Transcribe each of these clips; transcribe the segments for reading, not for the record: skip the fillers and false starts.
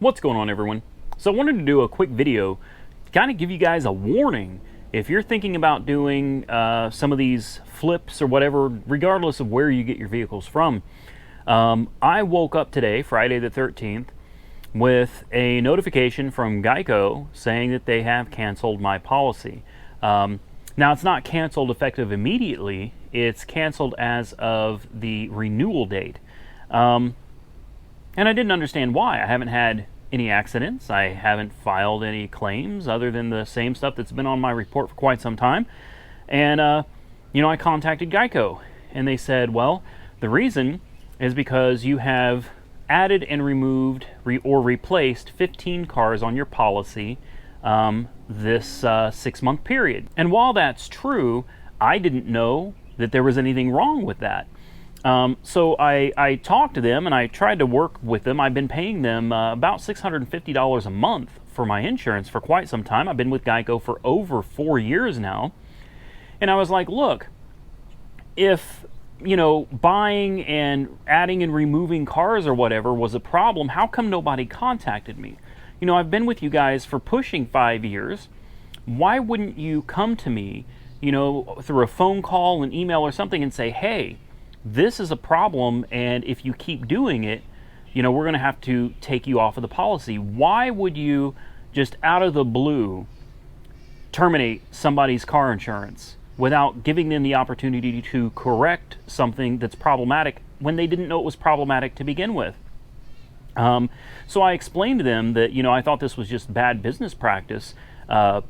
What's going on, everyone? So I wanted to do a quick video to kind of give you guys a warning. If you're thinking about doing some of these flips or whatever, regardless of where you get your vehicles from, I woke up today, Friday the 13th, with a notification from Geico saying that they have canceled my policy. Now, it's not canceled effective immediately. It's canceled as of the renewal date. And I didn't understand why. I haven't had any accidents. I haven't filed any claims other than the same stuff that's been on my report for quite some time. And, I contacted Geico, and they said, well, the reason is because you have added and removed or replaced 15 cars on your policy this 6-month period. And while that's true, I didn't know that there was anything wrong with that. So I talked to them and I tried to work with them. I've been paying them about $650 a month for my insurance for quite some time. I've been with Geico for over 4 years now. And I was like, look, if, buying and adding and removing cars or whatever was a problem, how come nobody contacted me? I've been with you guys for pushing 5 years. Why wouldn't you come to me, through a phone call, an email or something and say, hey, this is a problem, and if you keep doing it, we're going to have to take you off of the policy. Why would you just out of the blue terminate somebody's car insurance without giving them the opportunity to correct something that's problematic when they didn't know it was problematic to begin with? So I explained to them that, I thought this was just bad business practice to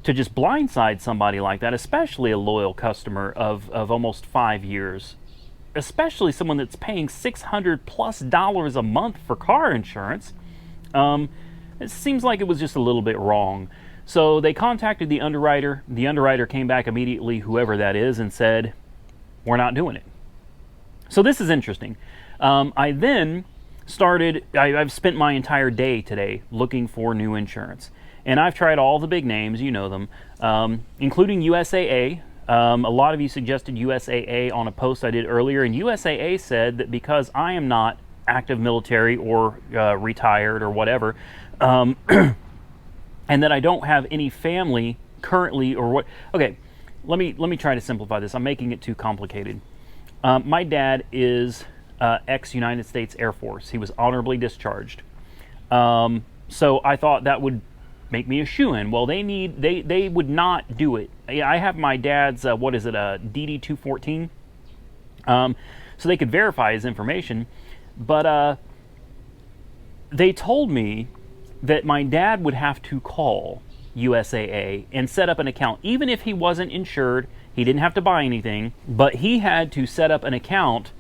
just blindside somebody like that, especially a loyal customer of almost 5 years. Especially someone that's paying $600+ a month for car insurance. It seems like it was just a little bit wrong. So they contacted the underwriter. The underwriter came back immediately, whoever that is, and said, we're not doing it. So this is interesting. I then started, I've spent my entire day today looking for new insurance. And I've tried all the big names, you know them, including USAA. A lot of you suggested USAA on a post I did earlier, and USAA said that because I am not active military or retired or whatever, and that I don't have any family currently or what. Okay, let me try to simplify this. I'm making it too complicated. My dad is ex-United States Air Force. He was honorably discharged. So I thought that would make me a shoo-in. Well, they would not do it. I have my dad's DD-214, so they could verify his information, but they told me that my dad would have to call USAA and set up an account. Even if he wasn't insured, he didn't have to buy anything, but he had to set up an account,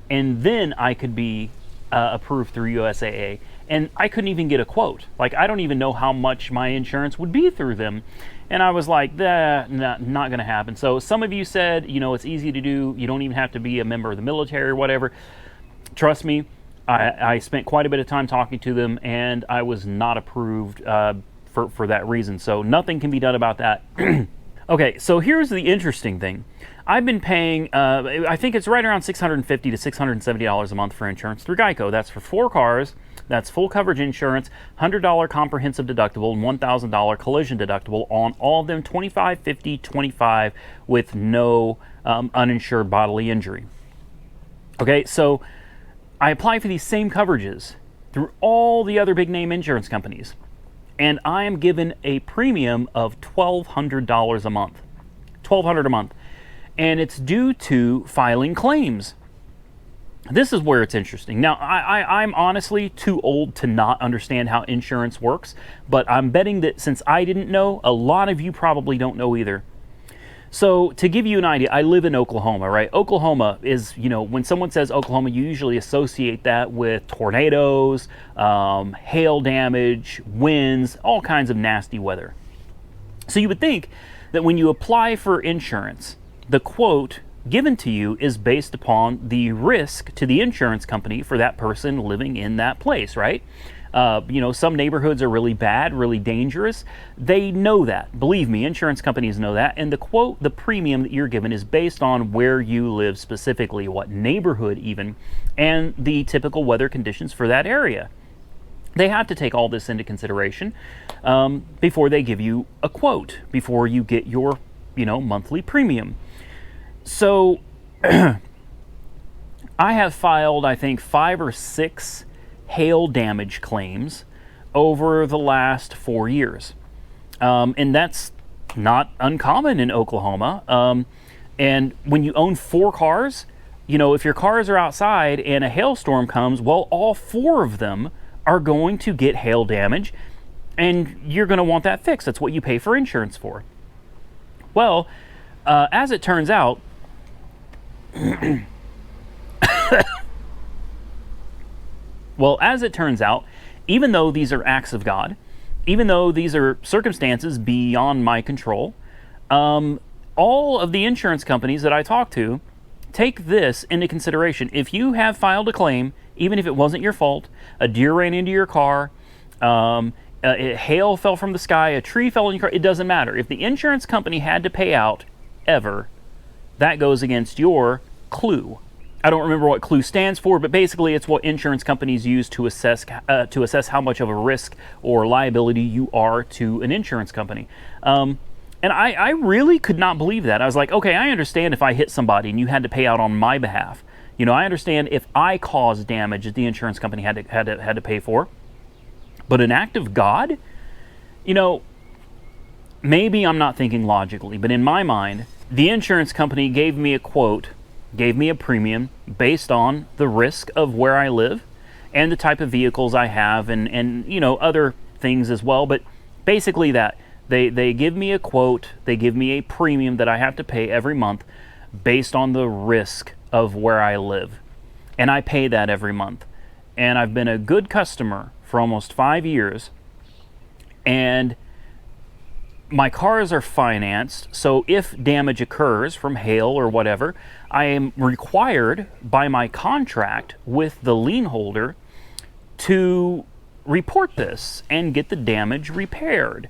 and then I could be approved through USAA. And I couldn't even get a quote. Like, I don't even know how much my insurance would be through them. And I was like, not going to happen. So some of you said, it's easy to do. You don't even have to be a member of the military or whatever. Trust me, I spent quite a bit of time talking to them, and I was not approved for that reason. So nothing can be done about that. Okay, so here's the interesting thing. I've been paying, I think it's right around $650 to $670 a month for insurance through Geico. That's for 4 cars. That's full coverage insurance, $100 comprehensive deductible, and $1,000 collision deductible on all of them, $25, $50, $25 with no uninsured bodily injury. Okay, so I apply for these same coverages through all the other big name insurance companies, and I am given a premium of $1,200 a month. $1,200 a month. And it's due to filing claims. This is where it's interesting. Now, I'm honestly too old to not understand how insurance works, but I'm betting that since I didn't know, a lot of you probably don't know either. So to give you an idea, I live in Oklahoma, right? Oklahoma is, when someone says Oklahoma, you usually associate that with tornadoes, hail damage, winds, all kinds of nasty weather. So you would think that when you apply for insurance, the quote given to you is based upon the risk to the insurance company for that person living in that place, right? Some neighborhoods are really bad, really dangerous. They know that. Believe me, insurance companies know that. And the quote, the premium that you're given is based on where you live specifically, what neighborhood even, and the typical weather conditions for that area. They have to take all this into consideration before they give you a quote, before you get your, monthly premium. So I have filed, I think, 5 or 6 hail damage claims over the last 4 years. And that's not uncommon in Oklahoma. And when you own 4 cars, if your cars are outside and a hailstorm comes, well, all 4 of them are going to get hail damage, and you're going to want that fixed. That's what you pay for insurance for. Well, as it turns out, even though these are acts of God, even though these are circumstances beyond my control, all of the insurance companies that I talk to take this into consideration. If you have filed a claim, even if it wasn't your fault, a deer ran into your car, hail fell from the sky, a tree fell in your car, it doesn't matter. If the insurance company had to pay out ever, that goes against your clue. I don't remember what clue stands for, but basically it's what insurance companies use to assess how much of a risk or liability you are to an insurance company. And I really could not believe that. I was like, okay, I understand if I hit somebody and you had to pay out on my behalf. I understand if I caused damage that the insurance company had to pay for. But an act of God? Maybe I'm not thinking logically, but in my mind, the insurance company gave me a quote, gave me a premium based on the risk of where I live and the type of vehicles I have and other things as well. But basically that. They give me a quote, they give me a premium that I have to pay every month based on the risk of where I live. And I pay that every month. And I've been a good customer for almost 5 years. And my cars are financed, so if damage occurs from hail or whatever, I am required by my contract with the lien holder to report this and get the damage repaired.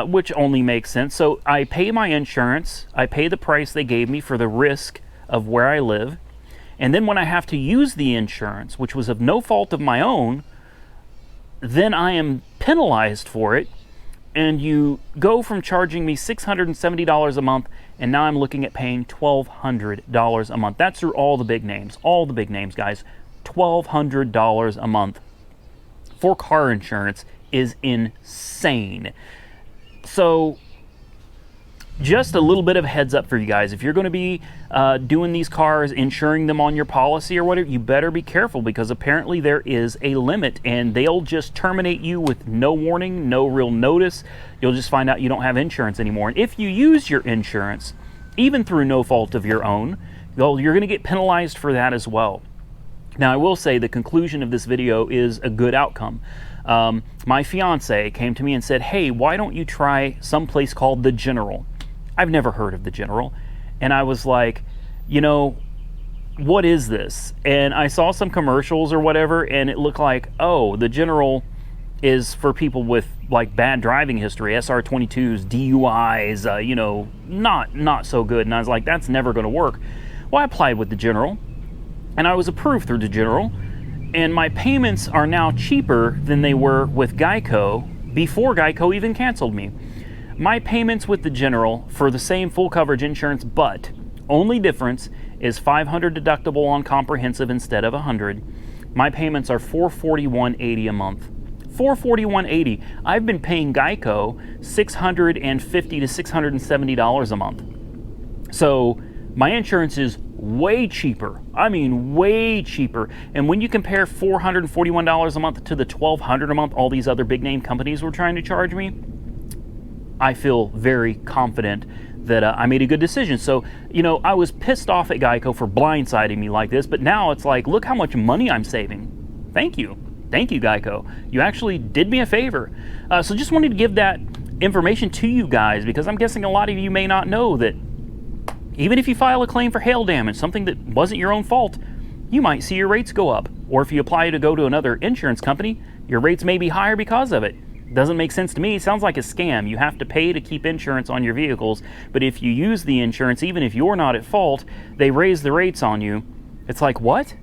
Which only makes sense. So I pay my insurance, I pay the price they gave me for the risk of where I live, and then when I have to use the insurance, which was of no fault of my own, then I am penalized for it, and you go from charging me $670 a month, and now I'm looking at paying $1,200 a month. That's through all the big names, guys. $1,200 a month for car insurance is insane. So just a little bit of heads up for you guys. If you're going to be doing these cars, insuring them on your policy or whatever, you better be careful, because apparently there is a limit and they'll just terminate you with no warning, no real notice. You'll just find out you don't have insurance anymore. And if you use your insurance, even through no fault of your own, well, you're going to get penalized for that as well. Now, I will say the conclusion of this video is a good outcome. My fiance came to me and said, hey, why don't you try someplace called The General? I've never heard of The General. And I was like, what is this? And I saw some commercials or whatever, and it looked like, oh, The General is for people with like bad driving history, SR22s, DUIs, not so good. And I was like, that's never going to work. Well, I applied with The General, and I was approved through The General. And my payments are now cheaper than they were with Geico before Geico even canceled me. My payments with The General for the same full coverage insurance, but only difference is $500 deductible on comprehensive instead of $100. My payments are $441.80 a month. $441.80. I've been paying Geico $650 to $670 a month. So my insurance is way cheaper. I mean, way cheaper. And when you compare $441 a month to the $1,200 a month all these other big name companies were trying to charge me, I feel very confident that I made a good decision. So, I was pissed off at Geico for blindsiding me like this, but now it's like, look how much money I'm saving. Thank you. Thank you, Geico. You actually did me a favor. So just wanted to give that information to you guys, because I'm guessing a lot of you may not know that even if you file a claim for hail damage, something that wasn't your own fault, you might see your rates go up. Or if you apply to go to another insurance company, your rates may be higher because of it. Doesn't make sense to me. It sounds like a scam. You have to pay to keep insurance on your vehicles, but if you use the insurance, even if you're not at fault, they raise the rates on you. It's like, what?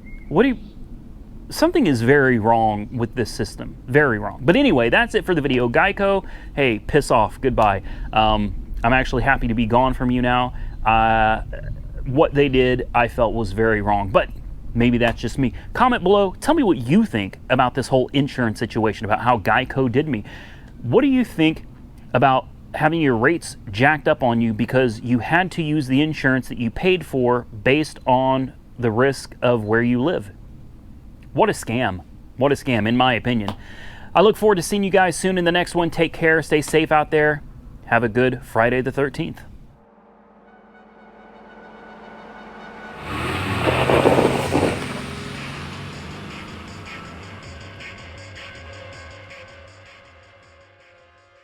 something is very wrong with this system. Very wrong. But anyway, that's it for the video. Geico, hey, piss off. Goodbye. I'm actually happy to be gone from you now. What they did, I felt was very wrong. But maybe that's just me. Comment below. Tell me what you think about this whole insurance situation, about how Geico did me. What do you think about having your rates jacked up on you because you had to use the insurance that you paid for based on the risk of where you live? What a scam. What a scam, in my opinion. I look forward to seeing you guys soon in the next one. Take care. Stay safe out there. Have a good Friday the 13th.